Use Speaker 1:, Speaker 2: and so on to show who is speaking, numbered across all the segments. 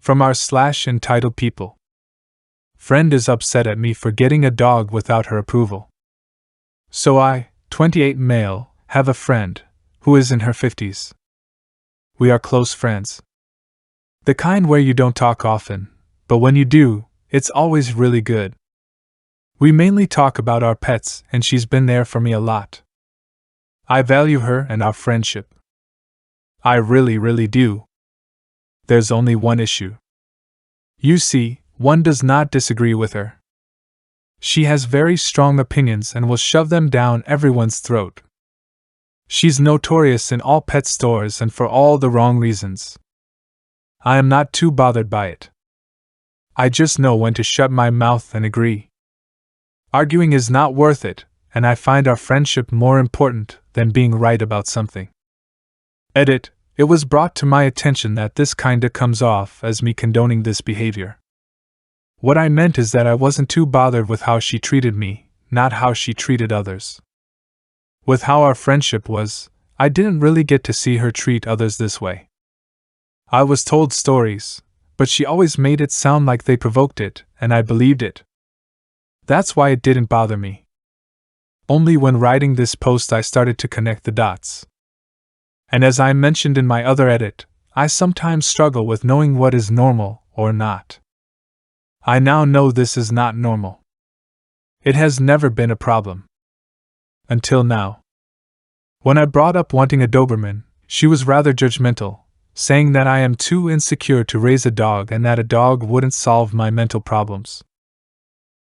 Speaker 1: From r/entitled people. Friend is upset at me for getting a dog without her approval. So I, 28 male, have a friend, who is in her 50s. We are close friends. The kind where you don't talk often, but when you do, it's always really good. We mainly talk about our pets, and she's been there for me a lot. I value her and our friendship. I really do. There's only one issue. You see, one does not disagree with her. She has very strong opinions and will shove them down everyone's throat. She's notorious in all pet stores and for all the wrong reasons. I am not too bothered by it. I just know when to shut my mouth and agree. Arguing is not worth it, and I find our friendship more important than being right about something. Edit. It was brought to my attention that this kinda comes off as me condoning this behavior. What I meant is that I wasn't too bothered with how she treated me, not how she treated others. With how our friendship was, I didn't really get to see her treat others this way. I was told stories, but she always made it sound like they provoked it, and I believed it. That's why it didn't bother me. Only when writing this post I started to connect the dots. And as I mentioned in my other edit, I sometimes struggle with knowing what is normal or not. I now know this is not normal. It has never been a problem. Until now. When I brought up wanting a Doberman, she was rather judgmental, saying that I am too insecure to raise a dog and that a dog wouldn't solve my mental problems.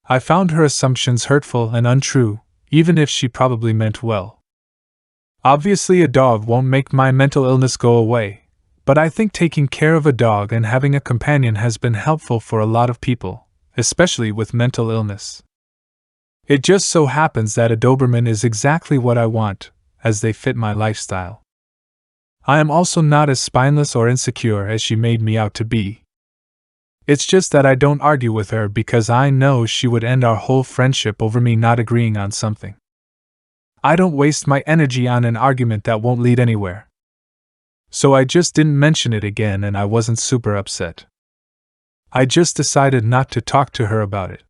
Speaker 1: I found her assumptions hurtful and untrue, even if she probably meant well. Obviously, a dog won't make my mental illness go away, but I think taking care of a dog and having a companion has been helpful for a lot of people, especially with mental illness. It just so happens that a Doberman is exactly what I want, as they fit my lifestyle. I am also not as spineless or insecure as she made me out to be. It's just that I don't argue with her because I know she would end our whole friendship over me not agreeing on something. I don't waste my energy on an argument that won't lead anywhere. So I just didn't mention it again and I wasn't super upset. I just decided not to talk to her about it.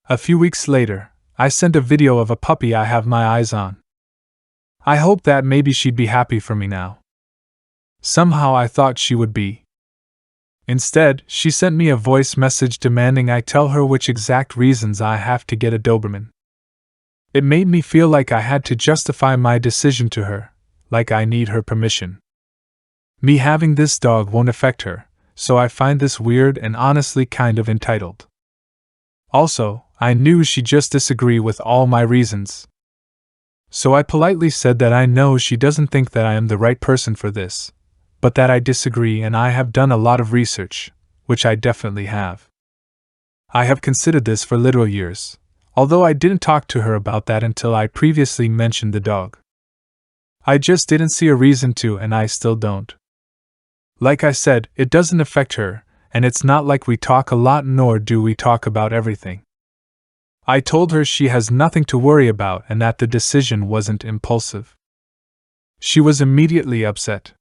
Speaker 1: A few weeks later, I sent a video of a puppy I have my eyes on. I hoped that maybe she'd be happy for me now. Somehow I thought she would be. Instead, she sent me a voice message demanding I tell her which exact reasons I have to get a Doberman. It made me feel like I had to justify my decision to her, like I need her permission. Me having this dog won't affect her, so I find this weird and honestly kind of entitled. Also, I knew she'd just disagree with all my reasons. So I politely said that I know she doesn't think that I am the right person for this, but that I disagree and I have done a lot of research, which I definitely have. I have considered this for literal years, although I didn't talk to her about that until I previously mentioned the dog. I just didn't see a reason to, and I still don't. Like I said, it doesn't affect her, and it's not like we talk a lot nor do we talk about everything. I told her she has nothing to worry about and that the decision wasn't impulsive. She was immediately upset.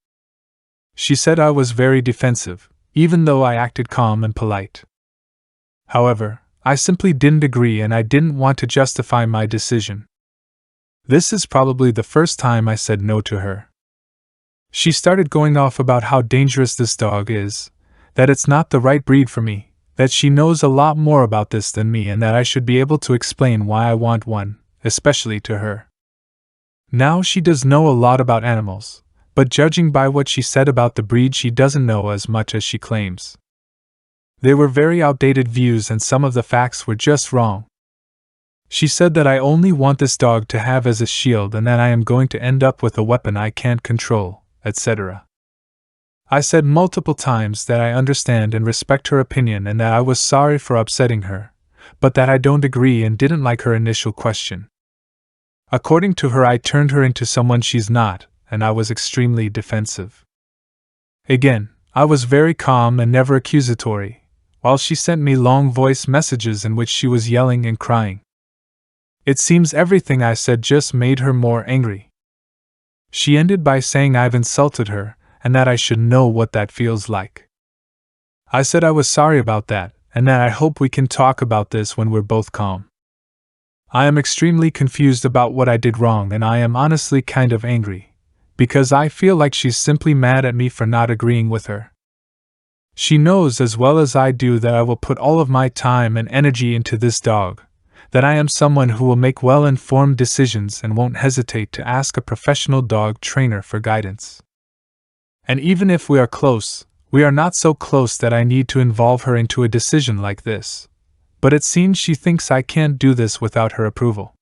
Speaker 1: She said I was very defensive, even though I acted calm and polite. However, I simply didn't agree and I didn't want to justify my decision. This is probably the first time I said no to her. She started going off about how dangerous this dog is, that it's not the right breed for me, that she knows a lot more about this than me and that I should be able to explain why I want one, especially to her. Now she does know a lot about animals, but judging by what she said about the breed, she doesn't know as much as she claims. They were very outdated views and some of the facts were just wrong. She said that I only want this dog to have as a shield and that I am going to end up with a weapon I can't control, etc. I said multiple times that I understand and respect her opinion and that I was sorry for upsetting her, but that I don't agree and didn't like her initial question. According to her, I turned her into someone she's not, and I was extremely defensive. Again, I was very calm and never accusatory, while she sent me long voice messages in which she was yelling and crying. It seems everything I said just made her more angry. She ended by saying I've insulted her, and that I should know what that feels like. I said I was sorry about that, and that I hope we can talk about this when we're both calm. I am extremely confused about what I did wrong, and I am honestly kind of angry, because I feel like she's simply mad at me for not agreeing with her. She knows as well as I do that I will put all of my time and energy into this dog, that I am someone who will make well-informed decisions and won't hesitate to ask a professional dog trainer for guidance. And even if we are close, we are not so close that I need to involve her into a decision like this. But it seems she thinks I can't do this without her approval.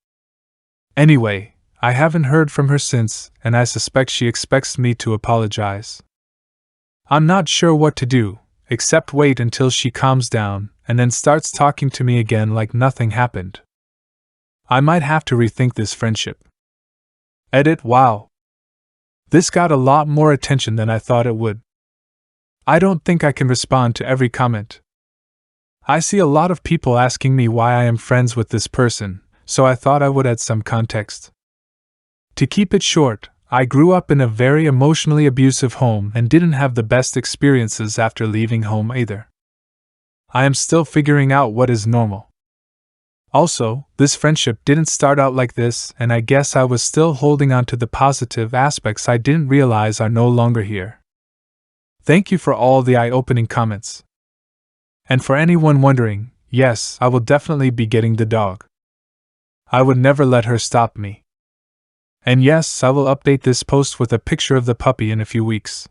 Speaker 1: Anyway, I haven't heard from her since, and I suspect she expects me to apologize. I'm not sure what to do, except wait until she calms down and then starts talking to me again like nothing happened. I might have to rethink this friendship. Edit. Wow. This got a lot more attention than I thought it would. I don't think I can respond to every comment. I see a lot of people asking me why I am friends with this person, so I thought I would add some context. To keep it short, I grew up in a very emotionally abusive home and didn't have the best experiences after leaving home either. I am still figuring out what is normal. Also, this friendship didn't start out like this, and I guess I was still holding on to the positive aspects I didn't realize are no longer here. Thank you for all the eye-opening comments. And for anyone wondering, yes, I will definitely be getting the dog. I would never let her stop me. And yes, I will update this post with a picture of the puppy in a few weeks.